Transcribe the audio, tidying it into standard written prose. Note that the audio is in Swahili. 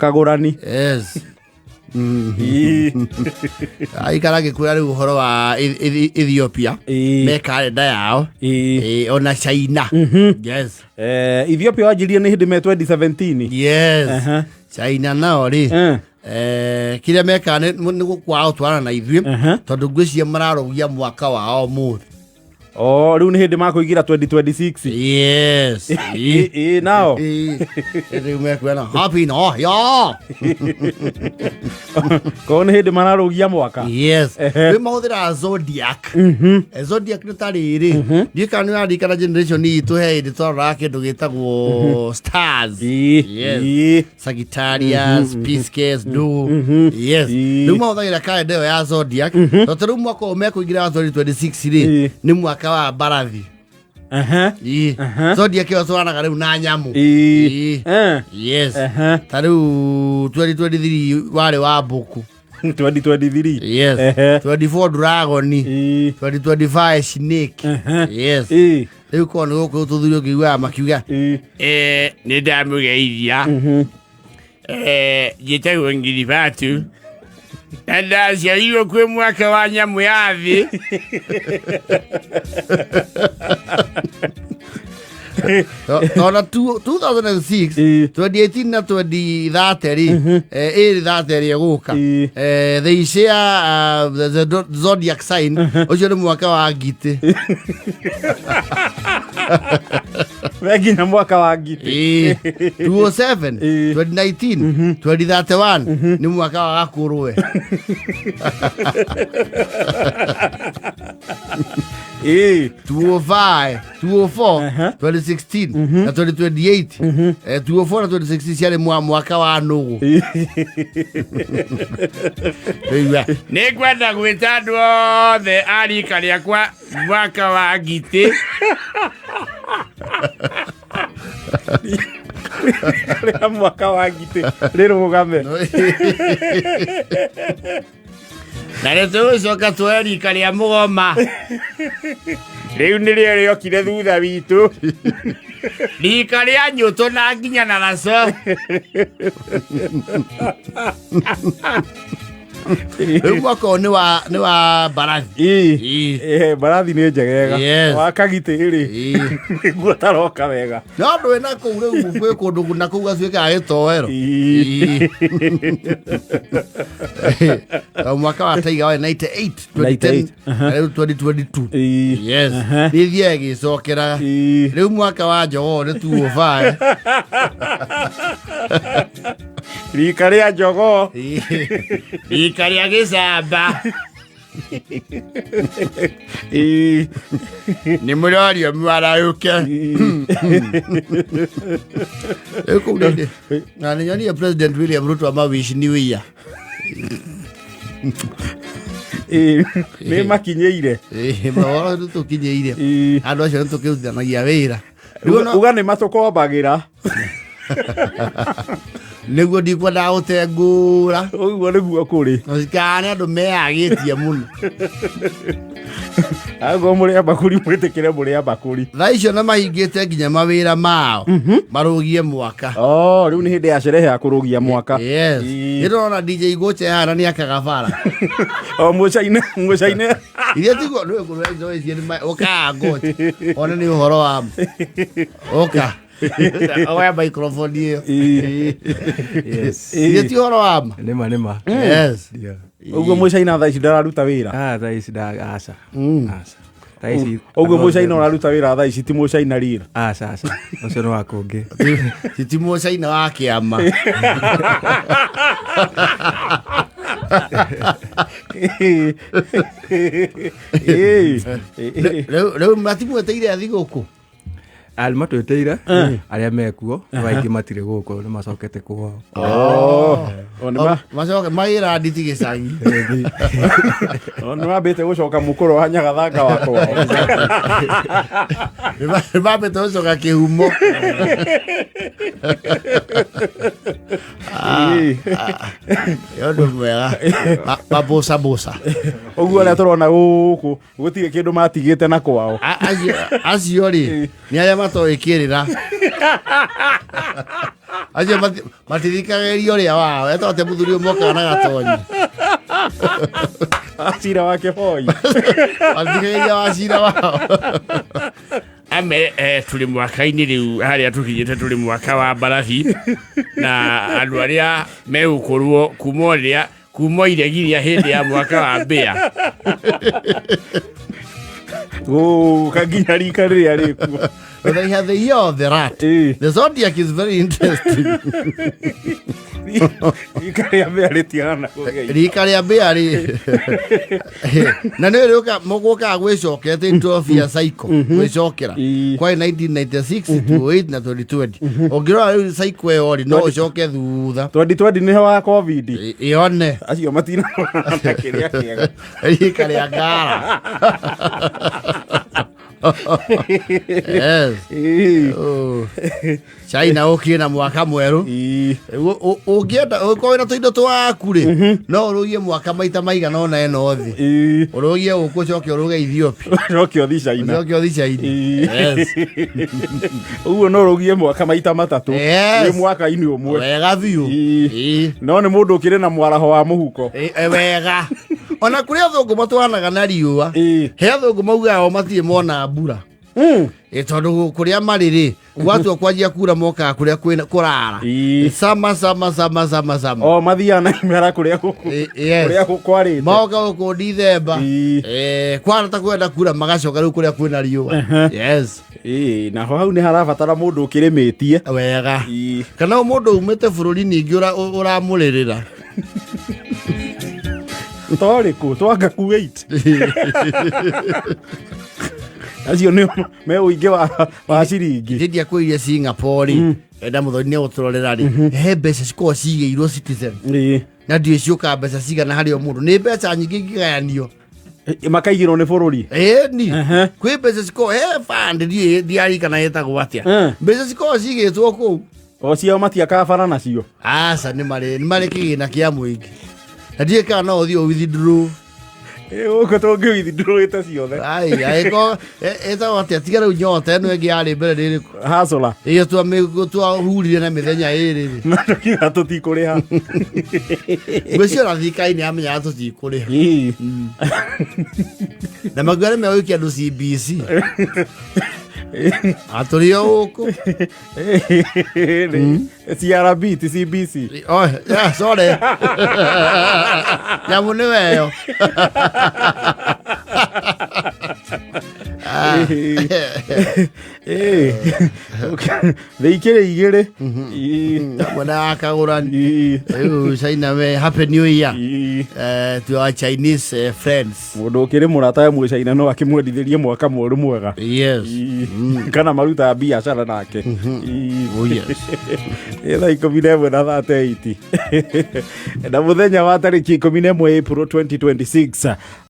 kagurani. Yes. Ai karage kura ri uhoro wa Ethiopia me kalenda yao ona China. Yes. Ethiopia wajirie ni hindi me 2017. Yes. China nao ri kile meka ni kwao twana na ithui tondu ngwiciria mararogia mwaka wao muthi. Riu ni hindi makuigira 2026. Yes. Now Riu mekwena happy no yo. Ko ni hindi mararogia mwaka. Yes. Riu mahuthira zodiac. Zodiac ni tariri ndikanu andikana generation itu he nditora kindu gitagwo stars. Yes. Sagittarius, Pisces, yes. Riu mahuthagira kalenda ya zodiac tondu mwaka umekuigira 2026 ri ni mwaka wa barathi. Zodiac yo swana riu na nyamu. Yes. Tariu 2023 wale wa buku. 2023. Yes. 24 dragon. 2025 snake. Yes. Riu kono goko tuthurio kiwa makiuga ni ndamugeithia gitagwo ngiribatu anda ciarirwo kwi mwaka wa nyamu ya thi. Tona 2006 2018 na 2030 30 guka they share the zodiac sign ucio ni mwaka wa ngiti. Wegi na mwaka wa ngiti. 2007 2019 2031 ni mwaka wa gakurwe. 205 204 2016 na 2028 204 na 2016 ciarĩ mwaka wa nugu. Nĩ ngwenda gwĩta andũ othe a rika rĩakwa mwaka wa ngiti. Mwaka wa ngiti rĩrũgame. Na nĩtũgũcoka tuoe rika rĩa mũgoma. Rĩu nĩrĩo rĩokire thutha witũ. Rika rĩa nyũtũ na nginya na raco. Mwaka nĩ wa barathi. Barathi nĩ njegega. Wa kagitĩrĩ nĩguo taroka wega. No ndũĩ na kũu rĩu gwĩ kũndũ na kũu gatuĩkaga gĩtoero. Mwaka wa Tiger wa 98 2010 rĩu 2022. Yes. Nĩ thiaga gĩcokera. Rĩu mwaka wa Njogoo nĩ 205. Rika rĩa Njogoo. Rika rĩa gĩcamba. Nĩ mũrorio mwarayũke. Ĩkũrĩndĩ na nĩnyonire President William Ruto amawish new year. Nĩ makinyĩire. Mawara tũkinyĩire. Andũ acio nĩtũkĩrutithanagia wĩra. Uga nĩ matũkombagĩra. Nĩguo ndikwenda gũtengũra. Ũguo nĩguo kũrĩ. Cikane andũ meagĩtie mũno. Ago mũrĩa bakuri mwĩtĩkĩre mũrĩa bakuri. Thaa icio na mahingĩte nginya mawĩra mao marũgie mwaka. Rĩu nĩ hĩndĩ ya sherehe ya kũrũgia mwaka. Yes. Nĩndĩrona DJ Goche hana nĩakaga bara. Mũcaine. Iria tiguo nĩ kũrũa icio ũkaga Goche. Ona nĩ ũhoro wa oka. Oya microphone hiyo. Yes. Iria ti ũhoro wa ma. Nĩma. Yes. Ũguo mũcaina thaa ici ndararuta wĩra. Thaa ici aca. Ũguo mũcaina ũraruta wĩra thaa ici ti mũcaina rira. Aca. Ũcio nĩ wa kũngĩ. Ti mũcaina wa kĩama. Rĩu matimweteire athi gũkũ. Matweteire arĩa mekuo aingĩ matirĩ gũkũ nĩ macokete kwao. Macoka mawĩra nditi gĩcagi. Nĩ mambĩte gũcoka mũkũrũ wa Nyagathanga wa kwao. Nĩ mambĩte gũcoka kĩhumo. Yondu mwega mabosa. Ũguo arĩa tũrona gũkũ gũtirĩ kĩndũ matigĩte na kwao. Acio rĩ nĩ arĩa matoĩ kĩrĩra. aje matithikagerio ria wao etote muthuri moka na gatonyi acira wake boy matithikageria wacira wao ame tuli mwaka-ini riu haria tukinyite tuli mwaka wa barafi na andu aria megukorwo kumo iregiria hindi ya mwaka wa mbia kaginya rika riria riku. They have the year of the rat. The zodiac is very interesting. Rika ria mbia ri na nä rä å må ka gwä cokete trophy ya cycle gwä cokera kwa 1996 28 na 2020 å ngä rora rä u cycle ä yo rä no å coke thutha 2020 nä ho wa covid ä one acio matina kä rä a kä ega rika ria ngara yes. China okay na mwaka mweru ungienda uko na tuindo twaku ri no urugie mwaka maita maiga no na eno thi urugie ukucoke uruge Ethiopia ucoke othi China yes uguo no urugie mwaka maita matatu ni mwaka ini umwe wega biu no ni mundu ukire na mwaraho wa muhuko wega ona kuri athungu matwanaga na riua he athungu mauga o matie mona mbura tondu kuria mariri gwatu kwanjia kura moka kuria kwina kurara sama o mathiana imera kuria kwari moka ku December kwana ta kwenda kura magacoka riu kuria kwina riua yes na hau ni harabatara mundu ukirimetie wega kana mundu umete bururi ningi uramuririra tori ku twanga ku 8 acio nä me uingi wa ciringi ndia kwiria Singapore enda muthoni uturorera ri he mbeca cikorwo cigĩirwo Citizen na ndio ciũka mbeca cigana harĩ o mũndũ nĩ mbeca nyingĩ ingĩgayanio makaigĩrwo nĩ bũrũri ni kwĩ mbeca cikorwo he band ndiarikana yetagwo atĩa mbeca cikorwo cigĩtwo kũu o ciao matiakaga bara nacio aca nĩ marĩ kĩgĩna kĩa mũingĩ na ndiĩ kana no ũthiĩ withdraw uko tongi withdraw ita ciothe ai ko eta wate tigara unyota eno egi ari mbere riri hasola iyo twa hurire na mithenya iri na tukiga tutikuriha gwecio na thikaini amenya tutikuriha na magare me oiki andu CBC atorio uko CRB TCBC oh yeah sorry ya mune weyo theikire igire mwana akagurani China we happy new year to our Chinese friends mundu ukiri murata ya China no akimwendithirie mwaka mweru mwega yes kana maruta biashara nake oh yes ila 11:38 na muthenya wa tariki 11 April 2026